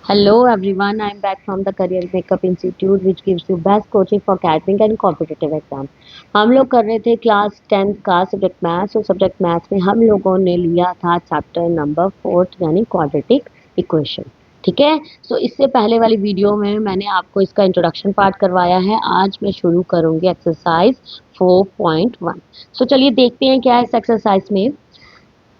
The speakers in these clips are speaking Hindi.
Hello everyone, I am back from the Career Makeup Institute which gives you best coaching for catering and competitive exam। हम लोग कर रहे थे क्लास 10th का सब्जेक्ट मैथ्स और सब्जेक्ट मैथ्स में हम लोगों ने लिया था चैप्टर नंबर 4 यानी क्वाड्रेटिक इक्वेशन। ठीक है, सो इससे पहले वाली वीडियो में मैंने आपको इसका इंट्रोडक्शन पार्ट करवाया है। आज मैं शुरू करूंगी एक्सरसाइज 4.1। सो चलिए देखते हैं क्या है इस एक्सरसाइज में।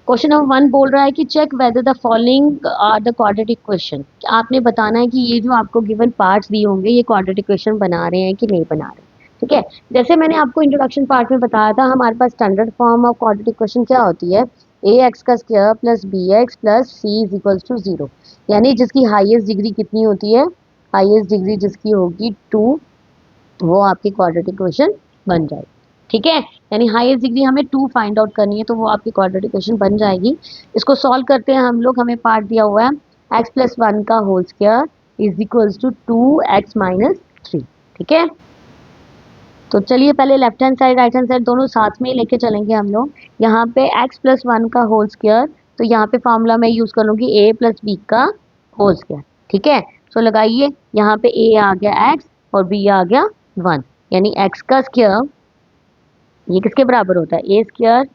क्वेश्चन नंबर 1 बोल रहा है कि check whether the following are the quadratic equation. आपने बताना है कि ये जो आपको गिवन पार्ट्स दिए होंगे ये क्वाड्रेटिक इक्वेशन बना रहे हैं कि नहीं बना रहे। ठीक है, जैसे मैंने आपको इंट्रोडक्शन पार्ट में बताया था हमारे पास standard form of quadratic equation क्या होती है, ए एक्स का square plus B X plus C is equals to 0। यानी जिसकी हाईएस्ट डिग्री कितनी होती है, हाईएस्ट डिग्री जिसकी होगी 2, वो आपकी क्वाड्रेटिक इक्वेशन बन जाएगी। ठीक है, यानी हाईएस्ट डिग्री हमें 2 फाइंड आउट करनी है तो वो आपकी क्वाड्रेटिक इक्वेशन बन जाएगी। इसको सॉल्व करते हैं हम लोग। हमें पार्ट दिया हुआ है x प्लस 1 का whole square is equals to 2x minus 3। ठीक है, तो चलिए पहले left hand side right hand side दोनों साथ में ही लेके चलेंगे हम लोग। यहाँ पे x प्लस 1 का होल स्क्वायर, तो यहाँ पे फॉर्मूला मैं यूज करूंगी a प्लस बी का होल स्क्वायर। ठीक है, तो लगाइए, यहाँ पे a आ गया x और b आ गया 1, यानी x का स्क्वायर ये किसके बराबर होता है, A square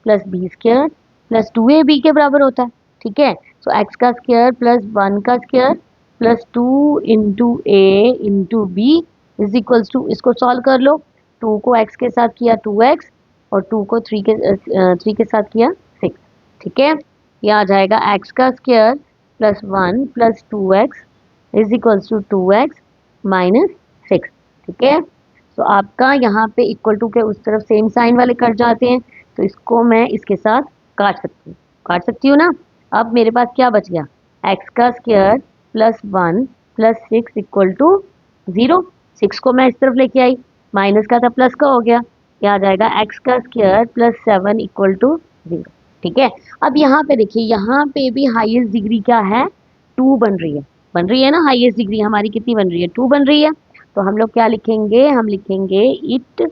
plus B square plus 2a b के बराबर होता है। ठीक है, सो x का स्क्वायर प्लस 1 का square plus 2 into A into B is equals to, इसको सॉल्व कर लो। 2 को x के साथ किया 2x और 2 को 3 के साथ किया 6। ठीक है, ये आ जाएगा x का square plus 1 plus 2x is equals to 2x minus 6। ठीक है, तो आपका यहाँ पे इक्वल टू के उस तरफ सेम साइन वाले कट जाते हैं, तो इसको मैं इसके साथ काट सकती हूँ ना। अब मेरे पास क्या बच गया, x का square plus 1 plus 6 equal to 0। 6 को मैं इस तरफ लेके आई, माइनस का था प्लस का हो गया, क्या आ जाएगा x का स्क्वायर प्लस 7 इक्वल टू 0। ठीक है, अब यहाँ पे देखिए, यहाँ पे भी हाईएस्ट डिग्री क्या है, 2 बन रही है ना। हाईएस्ट डिग्री हमारी कितनी बन रही है, 2 बन रही है। तो हम लोग क्या लिखेंगे, हम लिखेंगे it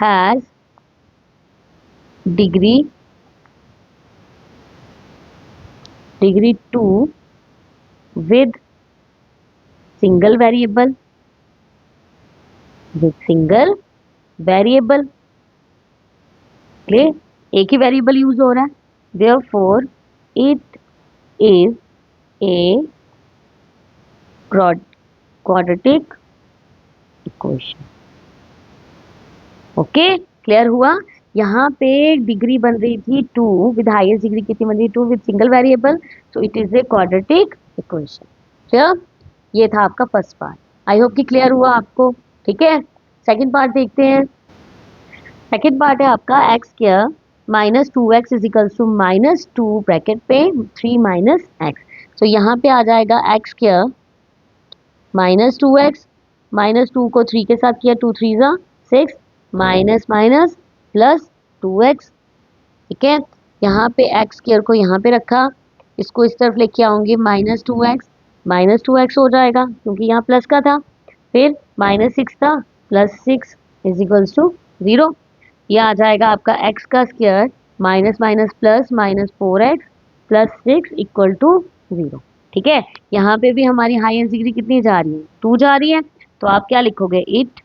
has degree 2 with single variable clear, एक ही वेरिएबल यूज हो रहा है। Therefore it is a quadratic equation. Okay, clear हुआ। यहाँ पे डिग्री बन रही थी 2 विद हाईएस्ट डिग्री कितनी बन रही है, 2 with single variable, so it is a quadratic equation. Clear, ये था आपका फर्स्ट पार्ट। आई होप कि क्लियर हुआ आपको। ठीक है, सेकंड पार्ट देखते हैं। सेकंड पार्ट है आपका x square minus 2x is equals to minus 2 bracket पे 3 माइनस एक्स। तो यहाँ पे आ जाएगा x square minus 2x, minus 2 को 3 के साथ किया, 2 3 जा 6, माइनस माइनस प्लस 2x। ठीक है, यहाँ पे एक्स स्क्वायर को यहाँ पे रखा, इसको इस तरफ लेके आऊंगी, माइनस 2x हो जाएगा क्योंकि यहाँ प्लस का था, फिर माइनस 6 था प्लस 6 इज इक्वल्स टू 0। ये आ जाएगा आपका x का square minus minus plus minus 4x plus 6 equal to 0। ठीक है, यहाँ पे भी हमारी हाईएस्ट डिग्री कितनी जा रही है, 2 जा रही है, तो आप क्या लिखोगे, it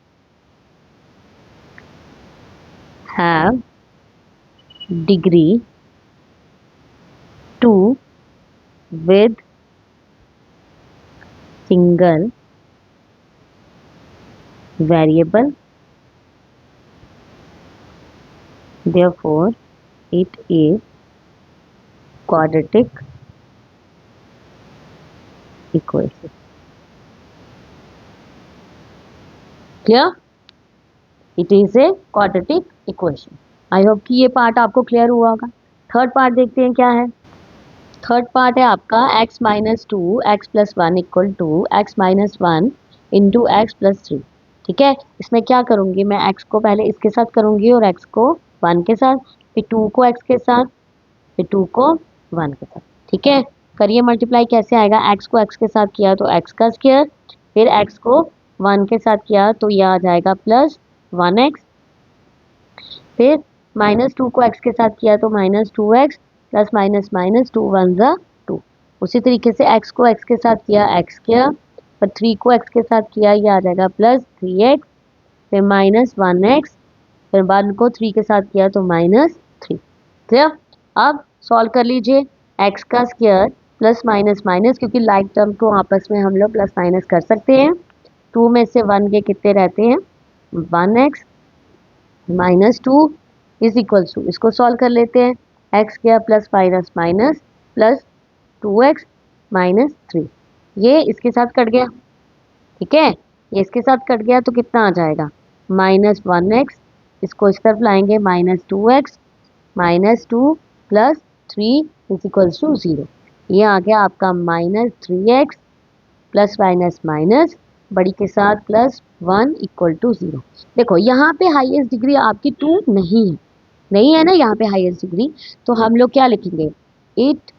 have degree 2 with single variable, therefore it is quadratic equation। Clear, it is a quadratic equation. I hope कि ये पार्ट आपको क्लियर हुआ होगा। थर्ड पार्ट देखते हैं क्या है। थर्ड पार्ट है आपका x minus 2 x plus 1 equal to x minus 1 into x plus 3। ठीक है, इसमें क्या करूंगी मैं, x को पहले इसके साथ करूंगी और x को 1 के साथ, फिर 2 को x के साथ, फिर 2 को 1 के साथ। ठीक है, करिए मल्टीप्लाई, कैसे आएगा, x को x के साथ किया तो x का स्क्वायर, फिर x को 1 के साथ किया तो यह आ जाएगा प्लस 1x, फिर माइनस 2 को x के साथ किया तो minus 2x plus minus minus 2 1 जा 2। उसी तरीके से x को x के साथ किया x स्क्वायर, और 3 को x के साथ किया, ये आ जाएगा प्लस 3x, फिर माइनस 1x, फिर 1 को 3 के साथ किया तो माइनस 3। क्लियर? अब सॉल्व कर लीजिए। x का स्क्वायर प्लस माइनस माइनस, क्योंकि लाइक टर्म को आपस में हम लोग प्लस माइनस कर सकते हैं। 2 में से 1 के कितने रहते हैं? 1x minus 2 is equal to, इसको सॉल्व कर लेते हैं, x square plus minus minus plus 2x minus 3, ये इसके साथ कट गया। ठीक है, ये इसके साथ कट गया तो कितना आ जाएगा? माइनस 1x, इसको इस तरफ लाएंगे, minus 2x minus 2 plus 3 is equal to 0। ये आ गया आपका minus 3x plus minus minus बड़ी के साथ प्लस 1 इक्वल टू 0। देखो यहाँ पे हाईएस्ट डिग्री आपकी 2 नहीं है, नहीं है ना यहाँ पे हाईएस्ट डिग्री, तो हम लोग क्या लिखेंगे? It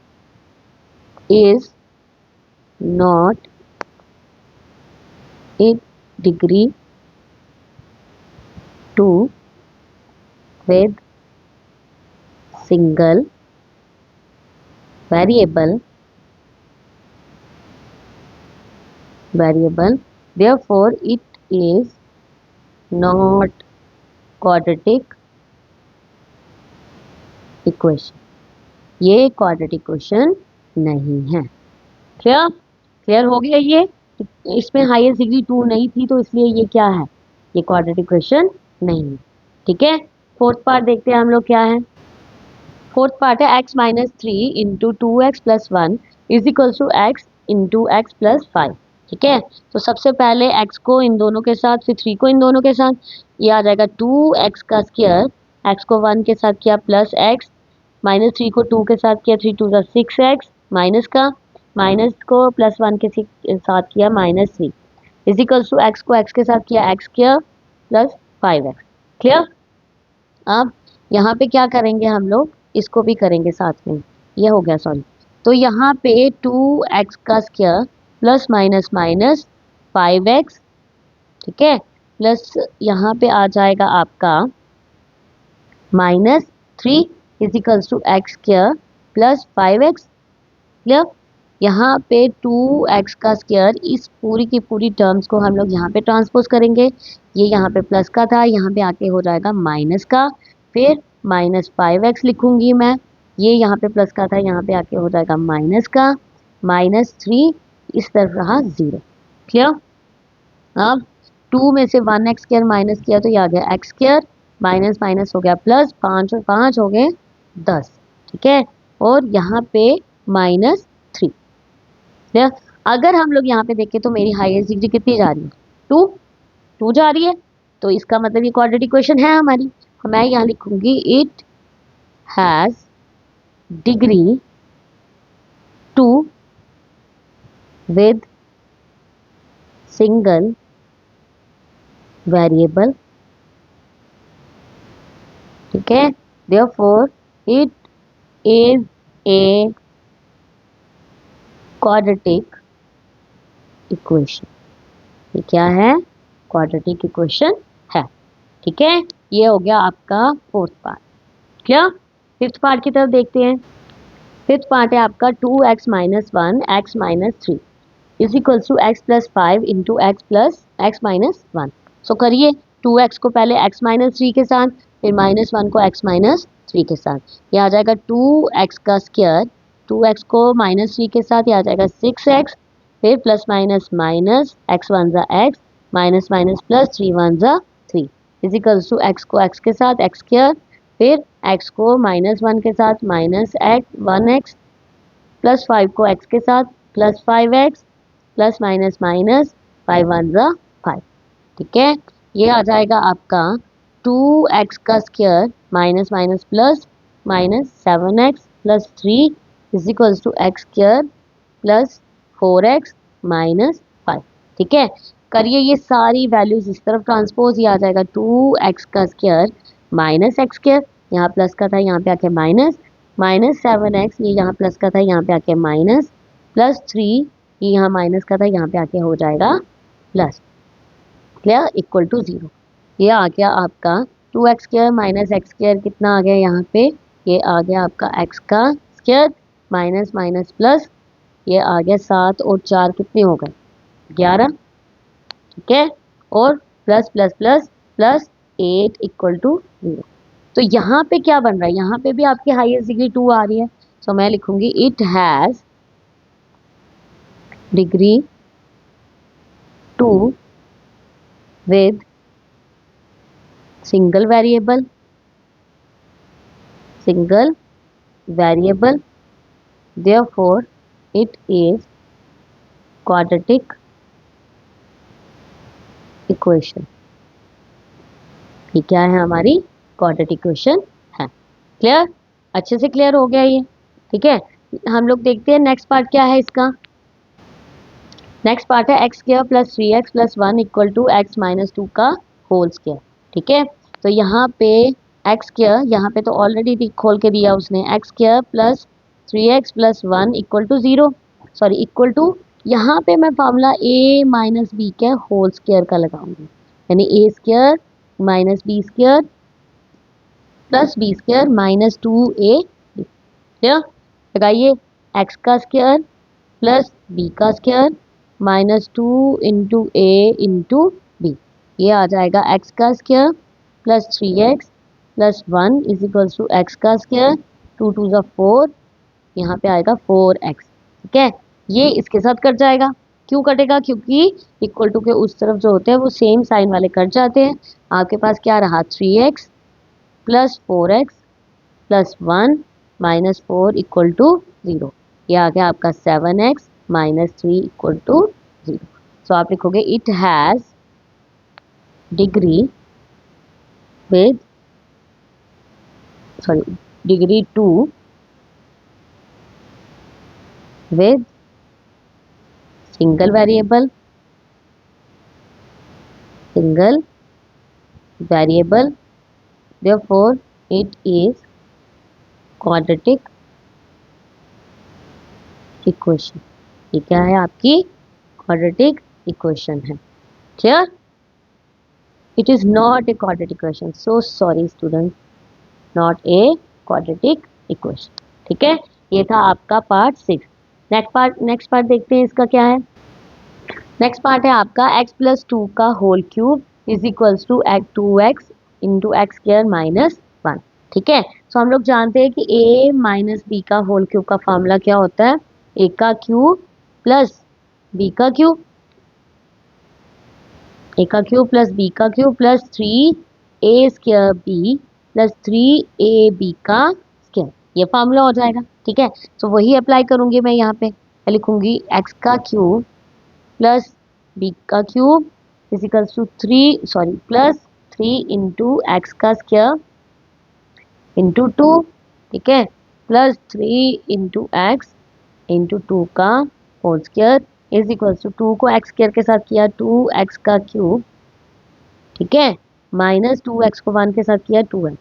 is not a degree 2 with single variable, therefore it is not quadratic equation, ये quadratic equation नहीं है। क्लियर? क्लियर हो गया ये? इसमें हाईएस्ट डिग्री 2 नहीं थी तो इसलिए ये क्या है? ये क्वाड्रेटिक इक्वेशन नहीं है। ठीक है, फोर्थ पार्ट देखते हैं हम लोग क्या है। फोर्थ पार्ट है x minus 3 into 2x plus 1 is equal to x into x plus 5। ठीक है, तो सबसे पहले x को इन दोनों के साथ, फिर 3 को इन दोनों के साथ, ये आ जाएगा 2x का स्क्वायर, x को 1 के साथ किया प्लस x, माइनस 3 को 2 के साथ किया, 3 2 जा 6x, माइनस का, माइनस को प्लस 1 के साथ किया minus 3 is equal to x को x के साथ किया x square plus 5x। Clear? अब यहाँ पे क्या करेंगे हम लोग? इसको भी करेंगे साथ में, ये हो गया सॉरी। तो यहाँ पे 2x का square plus minus minus 5x, ठीक है, प्लस यहाँ पे आ जाएगा आपका minus 3 is equals to x square plus 5x। Clear? यहाँ पे 2x का स्क्वायर, इस पूरी की पूरी टर्म्स को हम लोग यहाँ पे ट्रांसपोज करेंगे, ये यहाँ पे प्लस का था, यहाँ पे आके हो जाएगा माइनस का, फिर माइनस 5x लिखूंगी मैं, ये यहाँ पे प्लस का था, यहाँ पे आके हो जाएगा माइनस का, माइनस 3 इस तरफ रहा 0। क्लियर? अब 2 में से 1x स्क्वायर माइनस किया तो ये आ गया x स्क्वायर, माइनस माइनस हो गया प्लस, 5 और 5 हो गए 10। ठीक है, और यहाँ पे माइनस 3। क्लियर? अगर हम लोग यहाँ पे देखें तो मेरी हाईएस्ट डिग्री कितनी जा रही है? 2 जा रही है, तो इसका मतलब ये क्वाड्रेटिक इक्वेशन है हमारी। मैं यहाँ लिखूंगी it has degree 2 with single variable. ठीक है, therefore it is a quadratic equation. ये क्या है? क्वाड्रेटिक इक्वेशन है। ठीक है, ये हो गया आपका फोर्थ पार्ट। क्या? फिफ्थ पार्ट की तरफ देखते हैं। फिफ्थ पार्ट है आपका 2x minus 1 x minus 3 is equal to x plus 5 into x plus x minus 1। So करिए, 2x को पहले x माइनस 3 के साथ, फिर माइनस 1 को x माइनस 3 के साथ, ये आ जाएगा 2x का स्क्वायर, 2x को माइनस 3 के साथ, ये आ जाएगा 6x, फिर प्लस माइनस माइनस x 1 जा x, माइनस माइनस प्लस 3 1 जा 3 इज इक्वल टू x को x के साथ x स्क्वायर, फिर x को माइनस 1 के साथ माइनस x 1x, प्लस 5 को x के साथ plus 5x, plus minus minus 5 1 जा 5। ठीक है, ये आ जाएगा आपका 2x का square minus minus plus minus 7x plus 3 is equal to x square plus 4x minus 5। ठीक है, करिए ये सारी वैल्यूज इस तरफ ट्रांसपोज, ये आ जाएगा 2x का स्क्वायर माइनस एक्स स्क्वायर, यहाँ प्लस का था, यहाँ पे आके माइनस, माइनस 7x, ये यहाँ प्लस का था, यहाँ पे आके माइनस, प्लस 3, ये यहाँ माइनस का था, यहाँ पे आके हो जाएगा प्लस। क्लियर? Equal to 0। ये आ गया आपका 2x square minus x square, कितना आ गया यहाँ पे? ये आ गया आपका x का स्क्वायर माइनस माइनस प्लस ये आ गया 7 और 4 कितने हो गए 11, ठीक है। और plus plus plus plus 8 equal to 0। तो यहाँ पे क्या बन रहा है, यहाँ पे भी आपकी हाईएस्ट डिग्री 2 आ रही है। तो मैं लिखूंगी it has degree 2 with single variable, therefore it is quadratic equation। ये क्या है, हमारी क्वाड्रेटिक इक्वेशन है। क्लियर, अच्छे से क्लियर हो गया ये, ठीक है। हम लोग देखते हैं नेक्स्ट पार्ट क्या है इसका। नेक्स्ट पार्ट है x square plus 3x plus 1 equal to x minus 2 का होल स्क्वायर, ठीक है। तो यहाँ पे एक्स स्क्वायर, यहाँ पे तो ऑलरेडी खोल के दिया उसने, X square plus 3x plus 1 equal to 0, sorry equal to, यहाँ पे मैं फॉर्मूला a माइनस बी के होल स्क्वायर का लगाऊंगी, यानी A square minus B square plus B square minus 2a, clear. लगाइए, एक्स का स्क्वायर प्लस बी का स्क्वायर माइनस 2 इंटू ए इंटू बी, ये आ जाएगा एक्स का square plus 3x plus 1 is equals to x का स्क्वायर, 2 2 ज़ा 4, यहाँ पे आएगा 4x, ठीक है। ये इसके साथ कट जाएगा, क्यों कटेगा, क्योंकि इक्वल टू के उस तरफ जो होते हैं वो सेम साइन वाले कट जाते हैं। आपके पास क्या रहा 3x plus 4x plus 1 minus 4 equal to 0, ये आ गया आपका 7x माइनस 3 इक्वल टू 0। सो आप लिखोगे it has degree with degree 2 with single variable therefore it is quadratic equation। ये क्या है, आपकी quadratic equation है। Clear, it is not a quadratic equation, so sorry students, not a quadratic equation, ठीक है। ये था आपका पार्ट 6। नेक्स्ट पार्ट देखते हैं इसका क्या है। नेक्स्ट पार्ट है आपका x प्लस 2 का whole cube is equals to 2x into x square minus 1, ठीक है। सो हम लोग जानते हैं कि a माइनस बी का होल क्यूब का फॉर्मूला क्या होता है, a का क्यूब प्लस b का क्यूब, a का क्यूब प्लस b का cube plus 3a square b plus 3ab का स्क्वायर, ये फॉर्मूला हो जाएगा, ठीक है। सो वही अप्लाई करूंगी मैं यहाँ पे, लिखूंगी x का क्यूब प्लस बी का cube equals two plus 3 into x का स्क्वायर इंटू 2, ठीक है, प्लस 3 इंटू एक्स इंटू 2 का whole square is equals to 2 को एक्स स्क्वायर के साथ किया 2x का क्यूब, ठीक है, माइनस 2x को 1 के साथ किया 2x,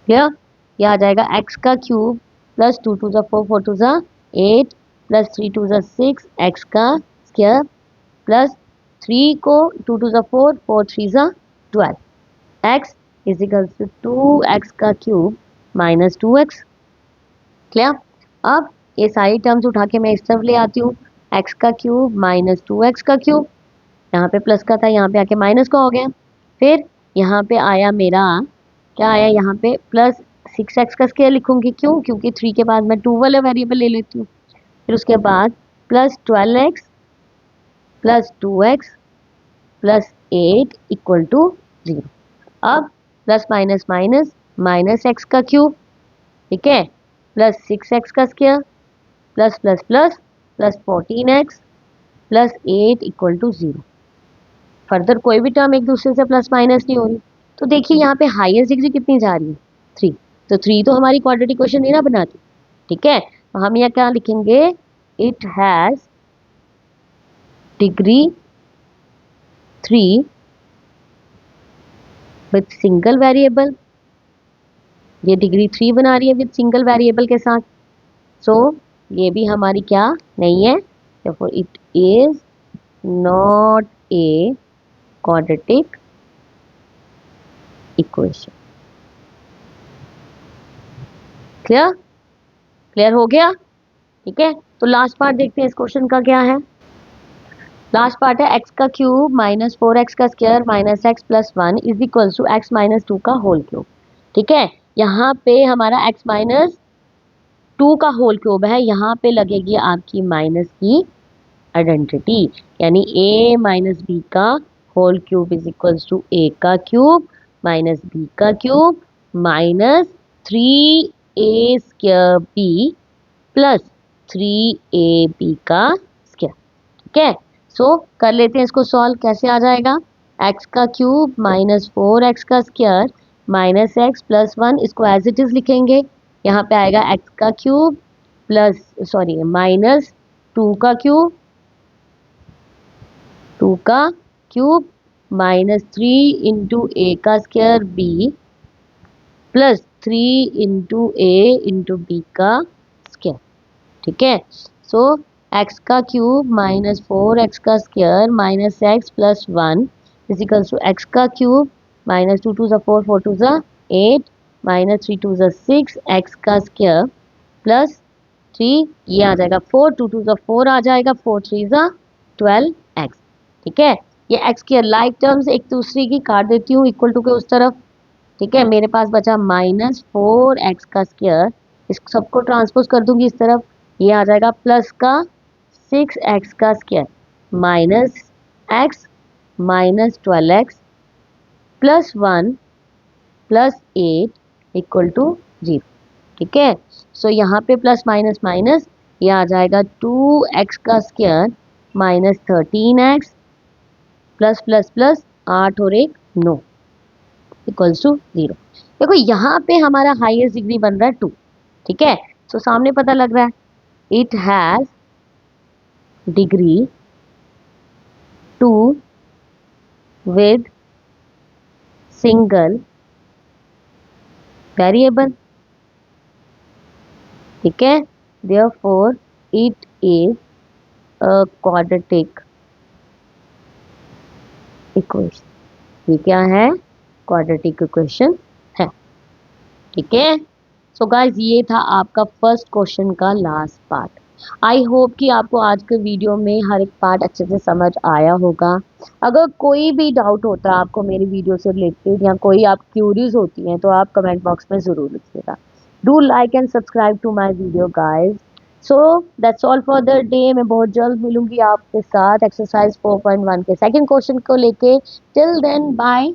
क्लियर। ये आ जाएगा x का क्यूब प्लस 2 2 ज़ा 4 4 2 ज़ा 8 प्लस 3 2 ज़ा 6 x का स्क्वायर प्लस 3 को 2 2 ज़ा 4 4 3 ज़ा 12, x is equals to 2x का क्यूब माइनस 2x, क्लियर। अब ये सारी टर्म्स उठा के मैं इस तरफ ले आती हूँ, x का क्यूब माइनस 2x का क्यूब, यहाँ पे प्लस का था यहाँ पे आके माइनस का हो गया, फिर यहाँ पे आया मेरा क्या आया, यहाँ पे प्लस 6x का स्क्वायर लिखूंगी, क्यों, क्योंकि 3 के बाद मैं 2 वाला वेरिएबल ले लेती हूँ, फिर उसके बाद plus 12x plus 2x plus 8 equal to 0। अब plus minus minus minus x का क्यूब, ठीक है, प्लस 6x का square plus plus plus plus 14x plus 8 equal to 0। Further कोई भी टर्म एक दूसरे से प्लस माइनस नहीं हो रही, तो देखिए यहाँ पे हाईएस्ट डिग्री कितनी जा रही है 3, तो 3 तो हमारी क्वाड्रेटिक इक्वेशन नहीं ना बनाती, ठीक है। तो हम यहाँ क्या लिखेंगे, it has degree 3 with single variable, ये डिग्री 3 बना रही है विद सिंगल वेरिएबल के साथ, सो ये भी हमारी क्या नहीं है, therefore it is not a quadratic equation. Clear, clear हो गया, ठीक है। तो लास्ट पार्ट देखते हैं इस क्वेश्चन का क्या है। लास्ट पार्ट है एक्स का क्यूब माइनस 4x का square minus x plus 1 is equal to x minus 2 का होल क्यूब। ठीक है, यहाँ पे हमारा एक्स माइनस 2 का होल क्यूब है, यहाँ पे लगेगी आपकी माइनस की आइडेंटिटी, यानी a माइनस बी का whole cube is equal to a का क्यूब माइनस b का cube minus 3a square b plus 3ab का स्क्वायर। ठीक है, सो कर लेते हैं इसको सॉल्व। कैसे आ जाएगा, x का क्यूब माइनस 4x का स्क्वायर माइनस एक्स प्लस 1, इसको एज इट इज लिखेंगे। यहाँ पे आएगा x का क्यूब प्लस सॉरी माइनस 2 का क्यूब, 2 का क्यूब माइनस 3 इंटू ए का स्क्वायर बी प्लस 3 इंटू ए इंटू बी का स्क्वायर। ठीक है, सो एक्स का क्यूब माइनस 4x का square minus x plus 1 is equal to x का क्यूब माइनस 2 टू ज़ा 4 4 टू ज़ा 8 माइनस 3 टू ज़ा 6 एक्स का स्क्वायर प्लस 3, ये आ जाएगा 4 2 टू ज़ा 4 आ जाएगा 4 3 ज़ा 12 एक्स। ठीक है, ये एक्स की लाइक टर्म्स एक दूसरे की काट देती हूँ इक्वल टू के उस तरफ। ठीक है, मेरे पास बचा माइनस 4x का स्क्वायर, इस सबको ट्रांसपोज कर दूंगी इस तरफ, ये आ जाएगा प्लस का 6x का square minus x minus 12x plus 1 plus 8 equal to 0। ठीक है, सो यहाँ पे प्लस माइनस माइनस, ये आ जाएगा 2x का square minus 13x plus plus plus 8 और 1 9 इक्वल्स टू 0। देखो यहाँ पे हमारा हाईएस्ट डिग्री बन रहा है 2। ठीक है, सो सामने पता लग रहा है it has degree 2 with single variable. ठीक है, therefore it is a quadratic equation. ये क्या है, क्वाड्रेटिक इक्वेशन है। ठीक है, सो गाइस ये था आपका फर्स्ट क्वेश्चन का लास्ट पार्ट। आई होप कि आपको आज के वीडियो में हर एक पार्ट अच्छे से समझ आया होगा। अगर कोई भी डाउट होता है आपको मेरी वीडियो से रिलेटेड या कोई आप क्यूरीज होती हैं तो आप कमेंट बॉक्स में ज़रूर लिखिएगा। Do like and subscribe to my video guys. So that's all for the day. मैं बहुत जल्द मिलूंगी आपके साथ एक्सरसाइज 4.1 के सेकंड क्वेश्चन को लेके। Till then bye.